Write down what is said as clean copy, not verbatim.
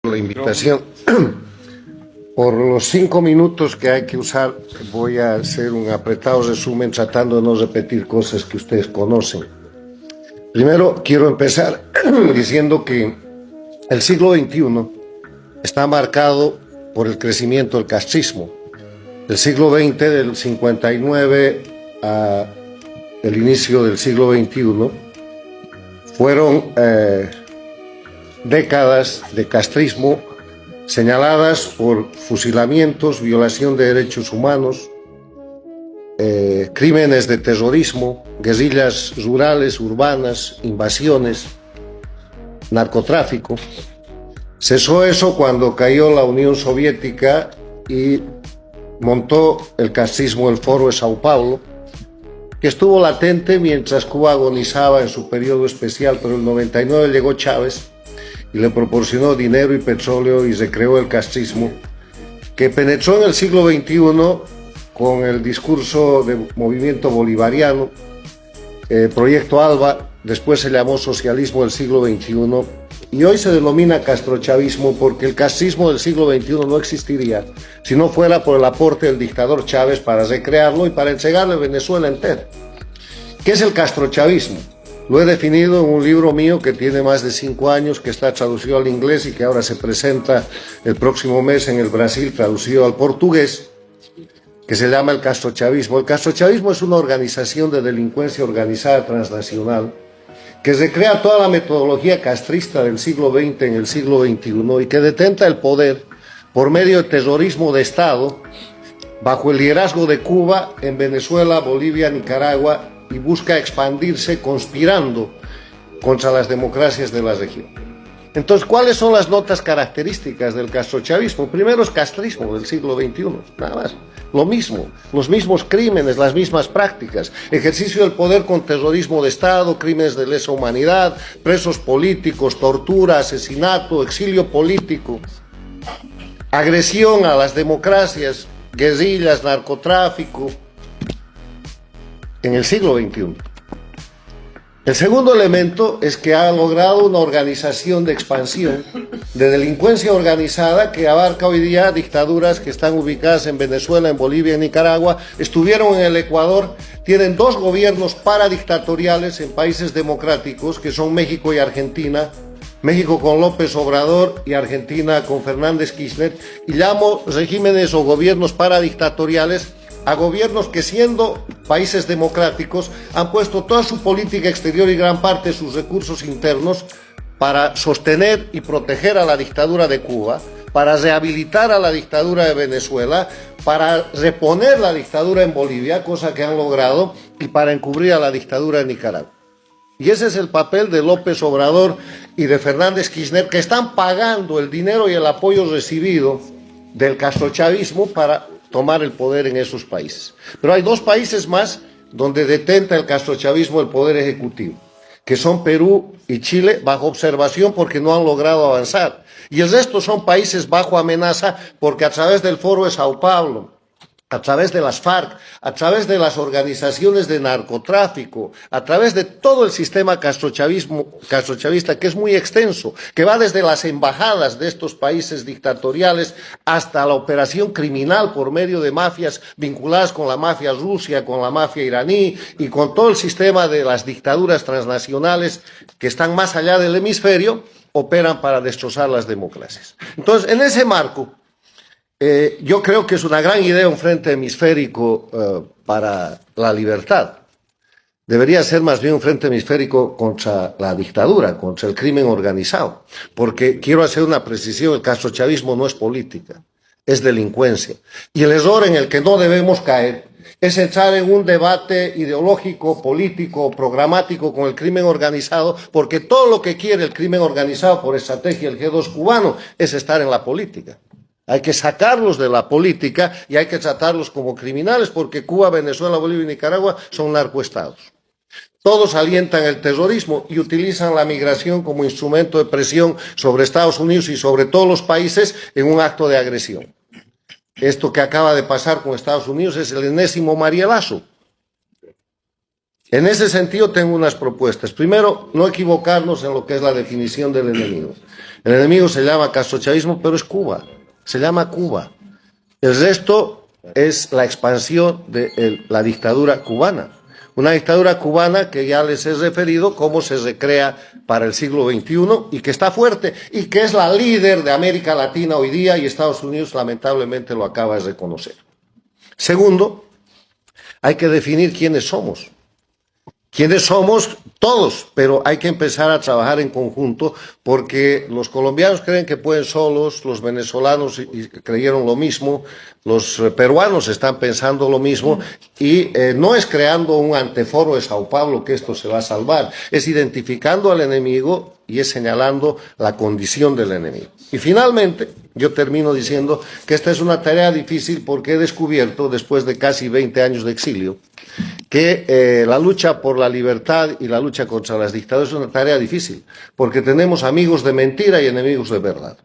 La invitación. Por los 5 minutos que hay que usar, voy a hacer un apretado resumen tratando de no repetir cosas que ustedes conocen. Primero, quiero empezar diciendo que el siglo XXI está marcado por el crecimiento del castrismo. El siglo XX, del 59 a el inicio del siglo XXI, fueron décadas de castrismo señaladas por fusilamientos, violación de derechos humanos, crímenes de terrorismo, guerrillas rurales, urbanas, invasiones, narcotráfico. Cesó eso cuando cayó la Unión Soviética y montó el castrismo el Foro de Sao Paulo, que estuvo latente mientras Cuba agonizaba en su periodo especial, pero en el 99 llegó Chávez y le proporcionó dinero y petróleo y recreó el castrismo, que penetró en el siglo XXI con el discurso de movimiento bolivariano, Proyecto ALBA, después se llamó socialismo del siglo XXI, y hoy se denomina castrochavismo porque el castrismo del siglo XXI no existiría si no fuera por el aporte del dictador Chávez para recrearlo y para entregarle Venezuela entera. ¿Qué es el castrochavismo? Lo he definido en un libro mío que tiene más de 5 años, que está traducido al inglés y que ahora se presenta el próximo mes en el Brasil, traducido al portugués, que se llama el castrochavismo. El castrochavismo es una organización de delincuencia organizada transnacional que recrea toda la metodología castrista del siglo XX en el siglo XXI y que detenta el poder por medio de terrorismo de Estado bajo el liderazgo de Cuba en Venezuela, Bolivia, Nicaragua, y busca expandirse conspirando contra las democracias de la región. Entonces, ¿cuáles son las notas características del castrochavismo? Primero es castrismo del siglo XXI, nada más. Lo mismo, los mismos crímenes, las mismas prácticas, ejercicio del poder con terrorismo de Estado, crímenes de lesa humanidad, presos políticos, tortura, asesinato, exilio político, agresión a las democracias, guerrillas, narcotráfico, en el siglo XXI. El segundo elemento es que ha logrado una organización de expansión de delincuencia organizada que abarca hoy día dictaduras que están ubicadas en Venezuela, en Bolivia, en Nicaragua, estuvieron en el Ecuador, tienen 2 gobiernos paradictatoriales en países democráticos que son México y Argentina, México con López Obrador y Argentina con Fernández Kirchner, y llamo regímenes o gobiernos paradictatoriales a gobiernos que, siendo países democráticos, han puesto toda su política exterior y gran parte de sus recursos internos para sostener y proteger a la dictadura de Cuba, para rehabilitar a la dictadura de Venezuela, para reponer la dictadura en Bolivia, cosa que han logrado, y para encubrir a la dictadura de Nicaragua. Y ese es el papel de López Obrador y de Fernández Kirchner, que están pagando el dinero y el apoyo recibido del castrochavismo para tomar el poder en esos países. Pero hay 2 países más donde detenta el castrochavismo el poder ejecutivo, que son Perú y Chile, bajo observación porque no han logrado avanzar. Y el resto son países bajo amenaza porque a través del Foro de Sao Paulo, a través de las FARC, a través de las organizaciones de narcotráfico, a través de todo el sistema castrochavista, que es muy extenso, que va desde las embajadas de estos países dictatoriales hasta la operación criminal por medio de mafias vinculadas con la mafia rusa, con la mafia iraní y con todo el sistema de las dictaduras transnacionales que están más allá del hemisferio, operan para destrozar las democracias. Entonces, en ese marco, yo creo que es una gran idea un frente hemisférico para la libertad. Debería ser más bien un frente hemisférico contra la dictadura, contra el crimen organizado. Porque quiero hacer una precisión, el castrochavismo no es política, es delincuencia. Y el error en el que no debemos caer es entrar en un debate ideológico, político, programático con el crimen organizado, porque todo lo que quiere el crimen organizado por estrategia del G2 cubano es estar en la política. Hay que sacarlos de la política y hay que tratarlos como criminales porque Cuba, Venezuela, Bolivia y Nicaragua son narcoestados. Todos alientan el terrorismo y utilizan la migración como instrumento de presión sobre Estados Unidos y sobre todos los países en un acto de agresión. Esto que acaba de pasar con Estados Unidos es el enésimo Marielazo. En ese sentido tengo unas propuestas. Primero, no equivocarnos en lo que es la definición del enemigo. El enemigo se llama castrochavismo, pero es Cuba. Se llama Cuba. El resto es la expansión de la dictadura cubana. Una dictadura cubana que ya les he referido cómo se recrea para el siglo XXI y que está fuerte y que es la líder de América Latina hoy día y Estados Unidos lamentablemente lo acaba de reconocer. Segundo, hay que definir quiénes somos. ¿Quiénes somos? Todos, pero hay que empezar a trabajar en conjunto porque los colombianos creen que pueden solos, los venezolanos creyeron lo mismo, los peruanos están pensando lo mismo y no es creando un anteforo de Sao Paulo que esto se va a salvar, es identificando al enemigo y es señalando la condición del enemigo. Y finalmente, yo termino diciendo que esta es una tarea difícil porque he descubierto, después de casi 20 años de exilio, que la lucha por la libertad y la lucha contra las dictaduras es una tarea difícil, porque tenemos amigos de mentira y enemigos de verdad.